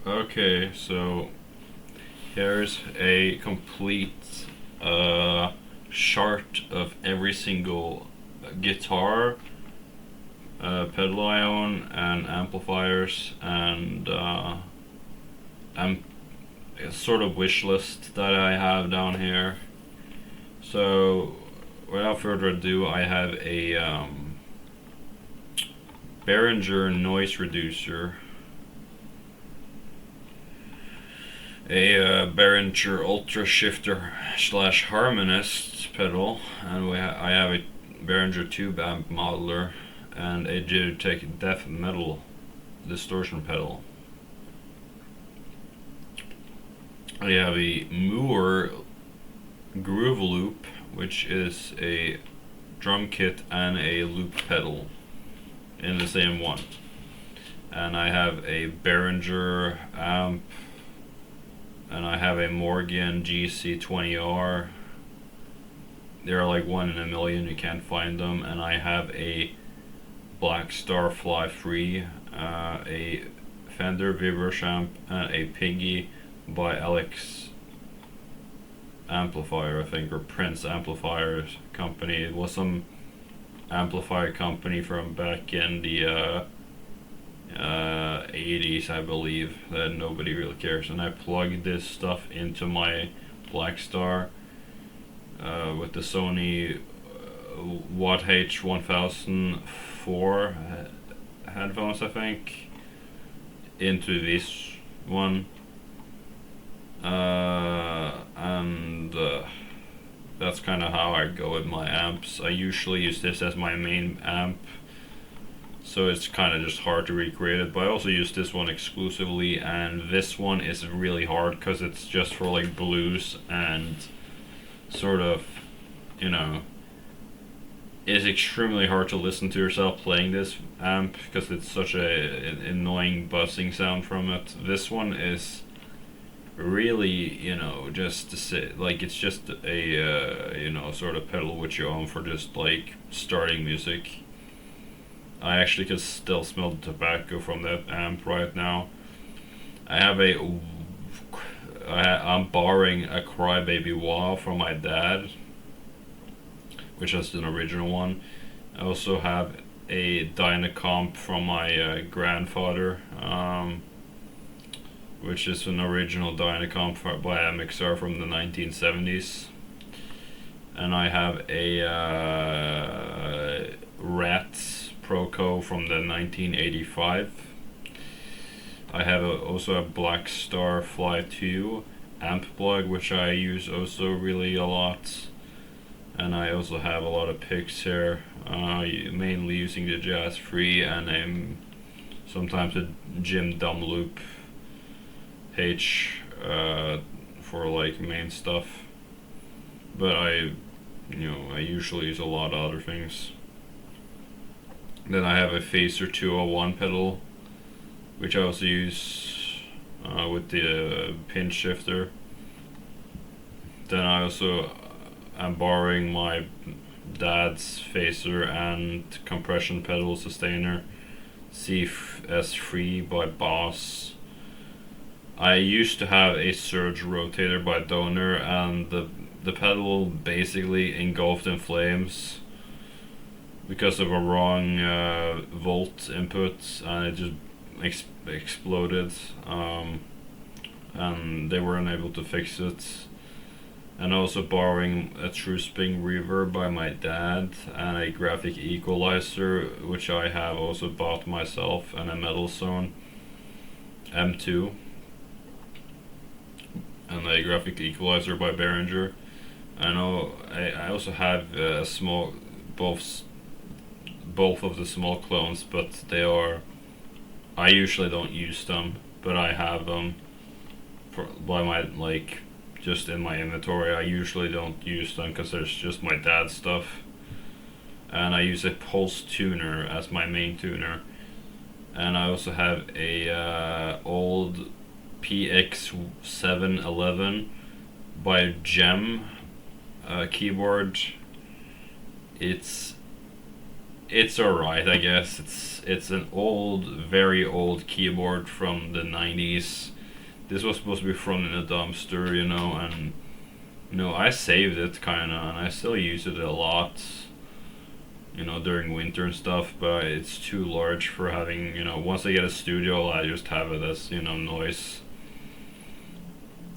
Okay, so here's a complete chart of every single guitar, pedal I own, and amplifiers, and a sort of wish list that I have down here. So, without further ado, I have a Behringer noise reducer, a Behringer Ultra Shifter slash Harmonist pedal, and I have a Behringer Tube Amp Modeler, and a Digitech Death Metal distortion pedal. I have a Moore Groove Loop, which is a drum kit and a loop pedal in the same one. And I have a Behringer amp, and I have a Morgan GC20R. They're like one in a million, you can't find them. And I have a Black Star Fly Free, a Fender Vibration, and a Piggy by Alex Amplifier, I think, or Prince Amplifiers Company. It was some amplifier company from back in the 80s, I believe, that nobody really cares. And I plugged this stuff into my Black Star with the Sony Watt H1004 headphones, I think, into this one. And that's kind of how I go with my amps. I usually use this as my main amp, so it's kind of just hard to recreate it. But I also use this one exclusively, and this one is really hard because it's just for like blues and sort of, you know, it's extremely hard to listen to yourself playing this amp because it's such an annoying buzzing sound from it. This one is really, just to sit, like, it's just a sort of pedal which you own for just like starting music. I actually can still smell the tobacco from that amp right now. I'm borrowing a Crybaby Wah from my dad, which is an original one. I also have a Dynacomp from my grandfather, which is an original Dynacomp by MXR from the 1970s. And I have a Rat Proco from the 1985. I have also a Black Star Fly 2 amp plug, which I use also really a lot. And I also have a lot of picks here, mainly using the Jazz Free and sometimes a Jim Dumb Loop H for like main stuff. But I usually use a lot of other things. Then I have a Phaser 201 pedal, which I also use with the pinch shifter. Then I also am borrowing my dad's phaser and compression pedal sustainer, CS3 by Boss. I used to have a Surge rotator by Donor, and the pedal basically engulfed in flames because of a wrong volt input, and it just exploded, and they weren't able to fix it. And also borrowing a True Spring reverb by my dad, and a graphic equalizer which I have also bought myself, and a Metal Zone M2, and a graphic equalizer by Behringer. I also have a small both of the small clones, but I usually don't use them, but I have them by my just in my inventory. I usually don't use them because there's just my dad's stuff. And I use a Pulse tuner as my main tuner. And I also have a old PX711 by Gem keyboard. It's it's alright, I guess. It's an old, very old keyboard from the 90s. This was supposed to be thrown in a dumpster, and I saved it kinda, and I still use it a lot, during winter and stuff, but it's too large for having, once I get a studio, I just have it as, noise.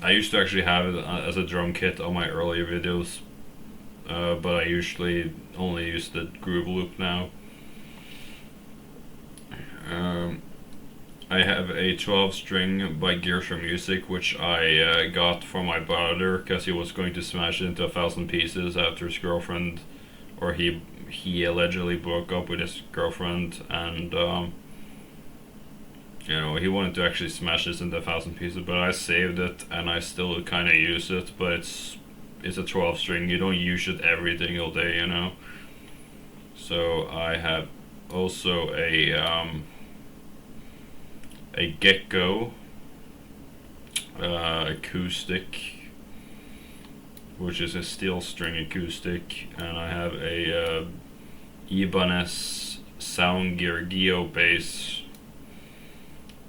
I used to actually have it as a drum kit on my earlier videos, but I usually only use the groove loop now. I have a 12 string by Gears for Music, which I got from my brother because he was going to smash it into 1,000 pieces after his girlfriend, or he allegedly broke up with his girlfriend, and he wanted to actually smash this into 1,000 pieces, but I saved it and I still kind of use it, but it's a 12 string, you don't use it every single day, So I have also a Gecko acoustic, which is a steel string acoustic, and I have a Ibanez Soundgear Geo bass.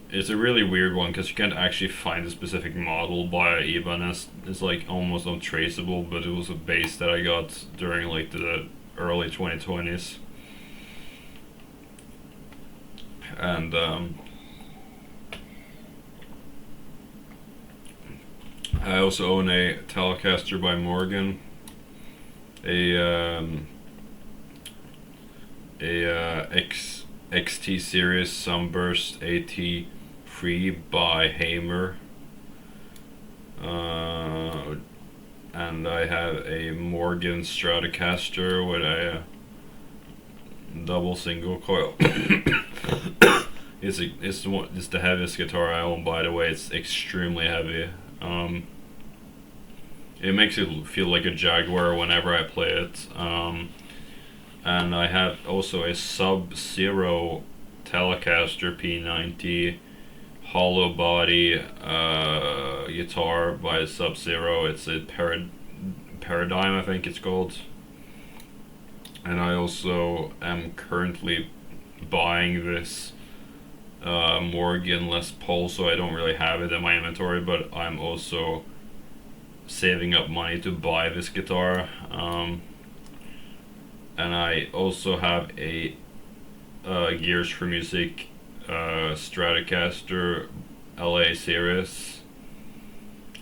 It's a really weird one because you can't actually find a specific model by Ibanez. It's like almost untraceable, but it was a bass that I got during like the early 2020s. And I also own a Telecaster by Morgan, a XT Series Sunburst AT3 by Hamer, and I have a Morgan Stratocaster with a double single coil. It's the heaviest guitar I own, by the way. It's extremely heavy. It makes it feel like a Jaguar whenever I play it. And I have also a Sub-Zero Telecaster P90 hollow body guitar by Sub-Zero. It's a Paradigm, I think it's called. And I also am currently buying this Morgan Les Paul, so I don't really have it in my inventory, but I'm also saving up money to buy this guitar. And I also have a Gears for Music Stratocaster LA series,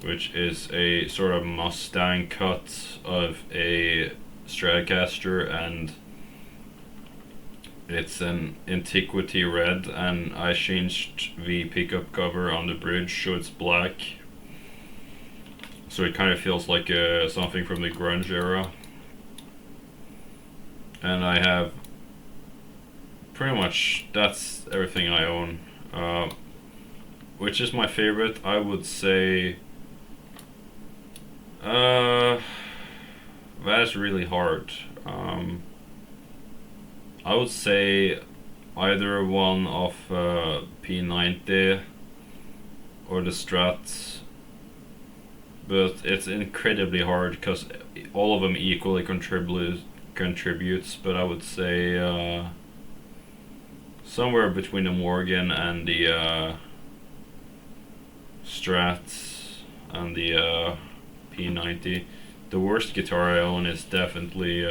which is a sort of Mustang cut of a Stratocaster, and it's an antiquity red, and I changed the pickup cover on the bridge so it's black, so it kind of feels like something from the grunge era. And I have pretty much, that's everything I own. Which is my favorite? I would say that is really hard. I would say either one of P90 or the Strat, but it's incredibly hard because all of them equally contributes, but I would say somewhere between the Morgan and the Strat and the P90. The worst guitar I own is definitely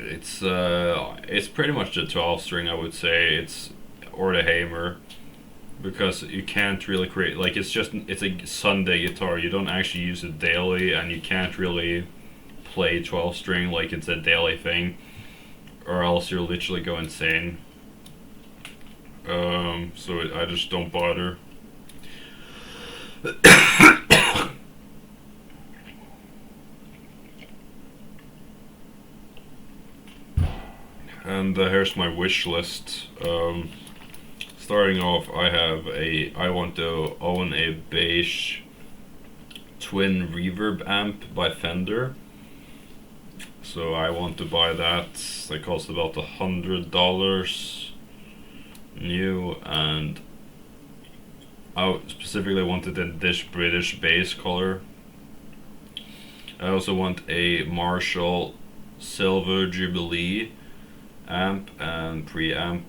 it's pretty much the 12 string, I would say, or the Hamer, because you can't really create, like, it's a Sunday guitar, you don't actually use it daily, and you can't really play 12 string like it's a daily thing, or else you'll literally go insane. So I just don't bother. And here's my wish list. Starting off, I want to own a beige twin reverb amp by Fender. So I want to buy that. They cost about $100 new, and I specifically wanted in this British bass color. I also want a Marshall Silver Jubilee amp and preamp.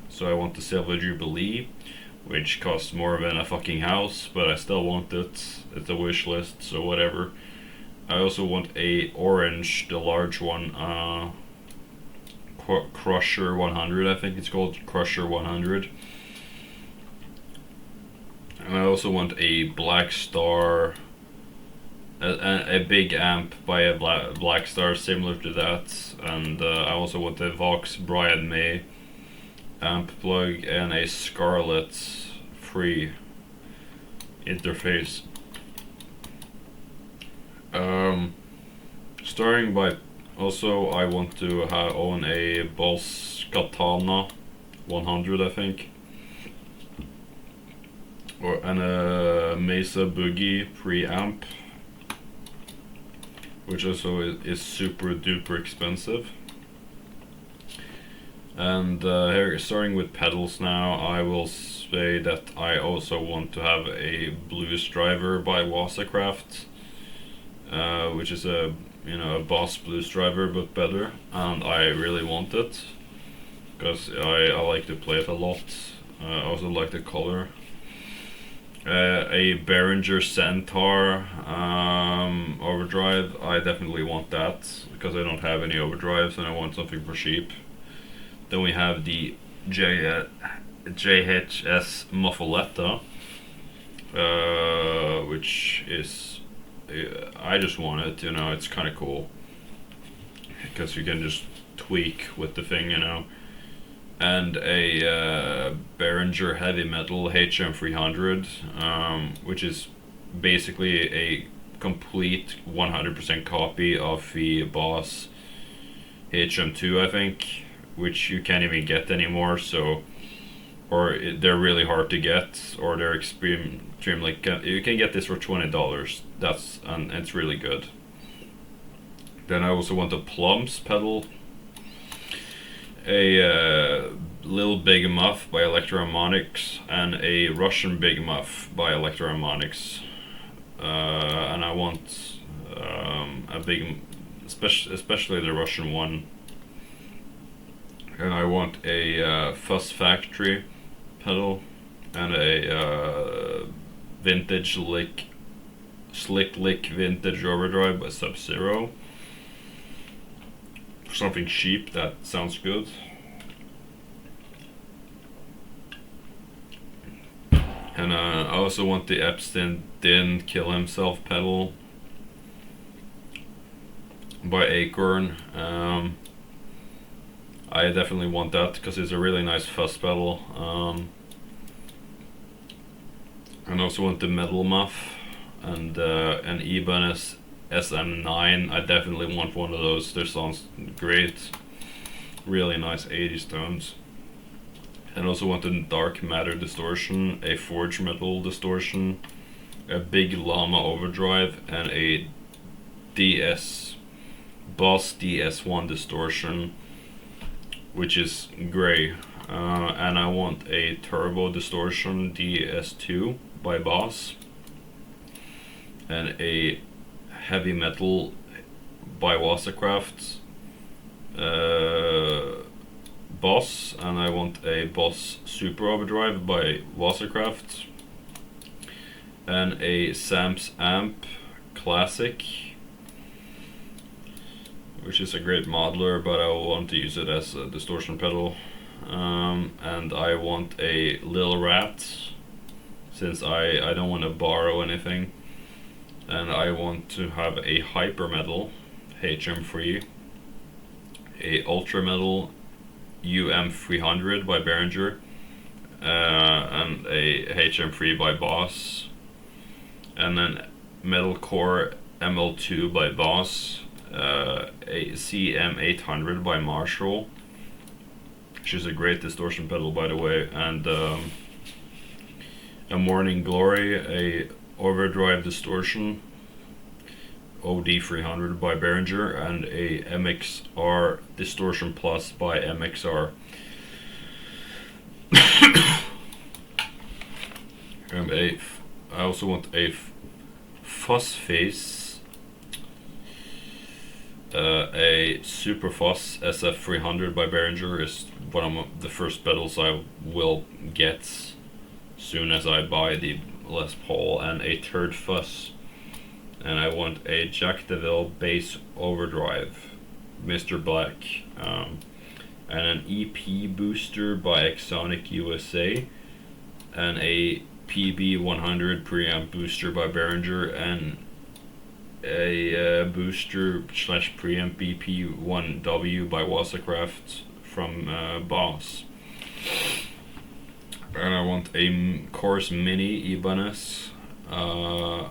So I want the Silver Jubilee, which costs more than a fucking house, but I still want it. It's a wish list, so whatever. I also want a orange, the large one, Crusher 100, I think it's called, Crusher 100. And I also want a Black Star, a big amp by a Black Star similar to that. And I also want a Vox Brian May amp plug and a Scarlett free interface. Starting by, also I want to own a Boss Katana 100, I think, and a Mesa Boogie preamp, which also is super duper expensive. And here, starting with pedals now, I will say that I also want to have a Blues Driver by Wasacraft, which is a Boss Blues Driver but better, and I really want it because I like to play it a lot. I also like the color. A Behringer Centaur overdrive, I definitely want that because I don't have any overdrives and I want something for cheap. Then we have the JHS Muffaletta, which is, I just want it, it's kind of cool because you can just tweak with the thing, and a Behringer Heavy Metal HM300, which is basically a complete 100% copy of the Boss HM2, I think, which you can't even get anymore, they're really hard to get, or they're extremely, you can get this for $20, and it's really good. Then I also want a Plums pedal, a Lil Big Muff by Electro-Harmonix, and a Russian Big Muff by Electro-Harmonix, and I want a big, especially the Russian one. And I want a Fuzz Factory pedal and a vintage Slick Lick Vintage Overdrive by Sub-Zero. For something cheap, that sounds good. And I also want the Epstein Didn't Kill Himself pedal by Acorn. I definitely want that because it's a really nice fuzz pedal. And also want the Metal Muff and an Ibanez SM9. I definitely want one of those. They sounds great. Really nice 80s tones. And also want the Dark Matter distortion, a Forge Metal distortion, a big Llama overdrive, and a Boss DS1 distortion, which is gray. And I want a Turbo Distortion DS2 by Boss, and a Heavy Metal by Wasacraft Boss, and I want a Boss Super Overdrive by Wasacraft, and a Sam's Amp Classic, which is a great modeler, but I want to use it as a distortion pedal. And I want a Lil Rat, since I don't want to borrow anything. And I want to have a Hyper Metal HM3, a Ultra Metal UM300 by Behringer, and a HM3 by Boss, and then Metalcore ML2 by Boss, a CM800 by Marshall, which is a great distortion pedal, by the way, and a Morning Glory, a overdrive distortion OD300 by Behringer, and a MXR Distortion Plus by MXR. And I also want a Fuzz Face A Superfuss SF300 by Behringer is one of the first pedals I will get soon as I buy the Les Paul, and a third fuss. And I want a Jack DeVille bass overdrive, Mr. Black, and an EP booster by Exonic USA, and a PB100 preamp booster by Behringer, and a booster slash preamp BP1W by Wasserkraft from Boss. And I want a Chorus Mini Ibanez, and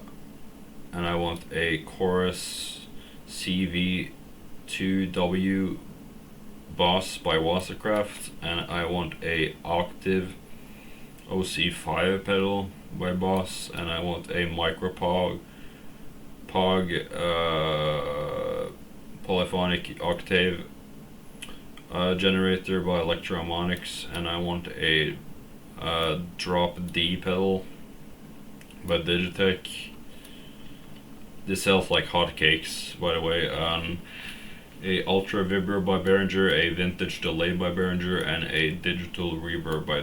I want a Chorus CV2W Boss by Wasserkraft, and I want a Octave OC5 pedal by Boss, and I want a Micropog polyphonic octave generator by Electro-Harmonix, and I want a drop D pedal by Digitech. This sells like hotcakes, by the way. A Ultra Vibra by Behringer, a Vintage Delay by Behringer, and a Digital Reverb by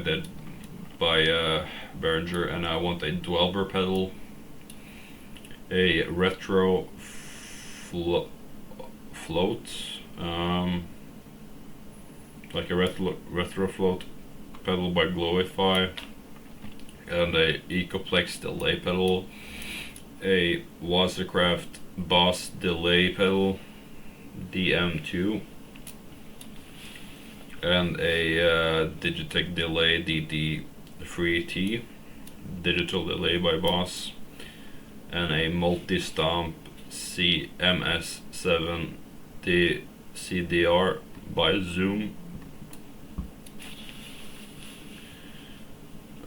Behringer, and I want a Dwelber pedal, a Retro Float, like a retro float pedal by Glowify, and a Ecoplex delay pedal, a Wasserkraft Boss delay pedal DM2, and a Digitech delay DD3T digital delay by Boss, and a multi-stomp CMS7 CDR by Zoom,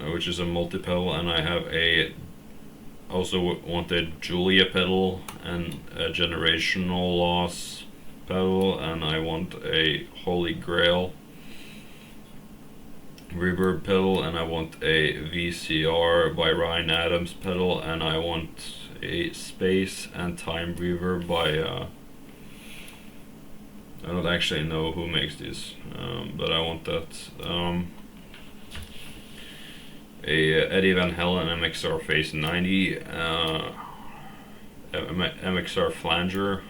which is a multi-pedal, and I have also want a Julia pedal and a Generational Loss pedal, and I want a Holy Grail reverb pedal, and I want a VCR by Ryan Adams pedal, and I want a Space and Time reverb by I don't actually know who makes these, but I want that. A Eddie Van Halen MXR Phase 90, MXR Flanger,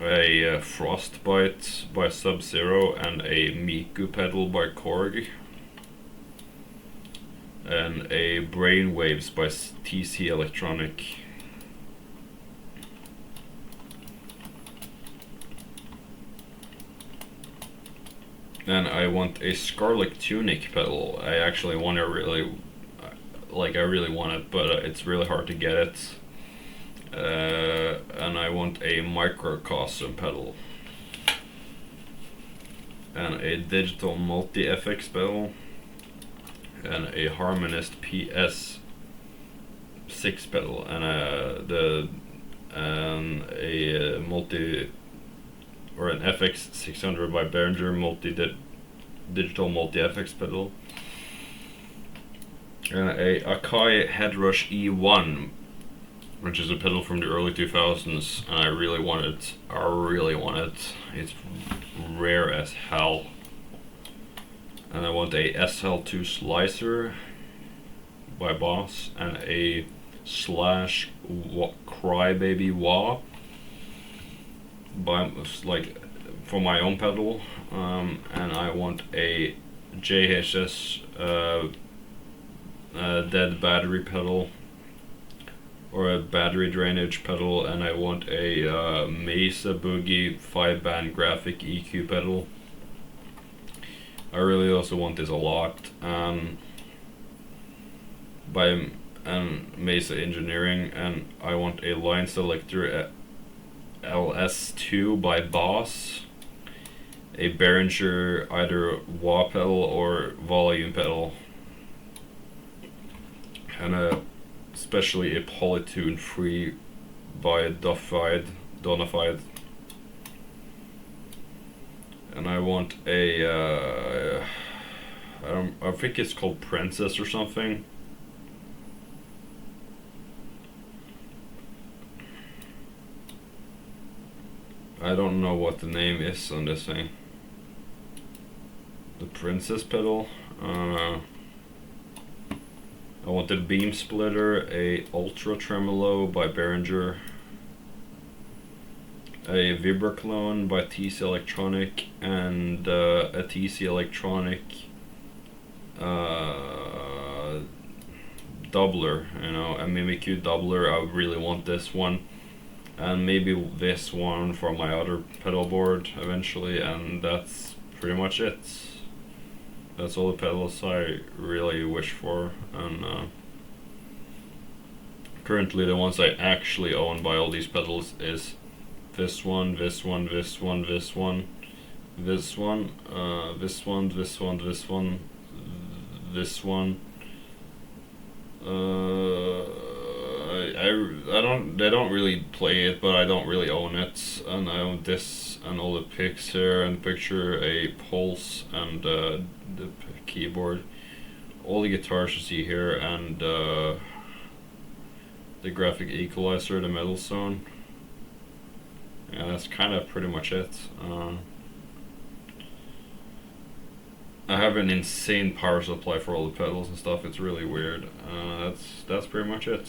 a Frostbite by Sub-Zero, and a Miku pedal by Korg, and a Brainwaves by TC Electronic. And I want a Scarlet Tunic pedal. I actually want to really want it, but it's really hard to get it. And I want a Microcosm pedal, and a Digital Multi-FX pedal, and a Harmonist PS6 pedal, and a multi or an FX 600 by Behringer digital multi-FX pedal, and a Akai Headrush E1, which is a pedal from the early 2000s, and I really want it. It's rare as hell. And I want a SL2 Slicer by Boss, and a Slash Crybaby Wah by for my own pedal, and I want a JHS dead battery pedal, or a battery drainage pedal, and I want a Mesa Boogie 5-band graphic EQ pedal. I really also want this a lot, by Mesa Engineering, and I want a line selector LS2 by Boss, a Behringer either wah pedal or volume pedal, and especially a Polytune free by Donified. And I want a I think it's called Princess or something. I don't know what the name is on this thing. The Princess pedal. I wanted Beam Splitter, a Ultra Tremolo by Behringer, a Vibraclone by TC Electronic, and a TC Electronic doubler, you know, a Mimikyu doubler. I really want this one, and maybe this one for my other pedal board eventually, and that's pretty much it. That's all the pedals I really wish for, and currently the ones I actually own by all these pedals is this one, this one, this one, this one, this one, this one, this one, this one, this one. I don't, they don't really play it, but I don't really own it, and I own this and all the picks here, and picture a Pulse and the keyboard, all the guitars you see here, and the graphic equalizer, the Metal Zone. Yeah, that's kind of pretty much it. I have an insane power supply for all the pedals and stuff. It's really weird. That's pretty much it.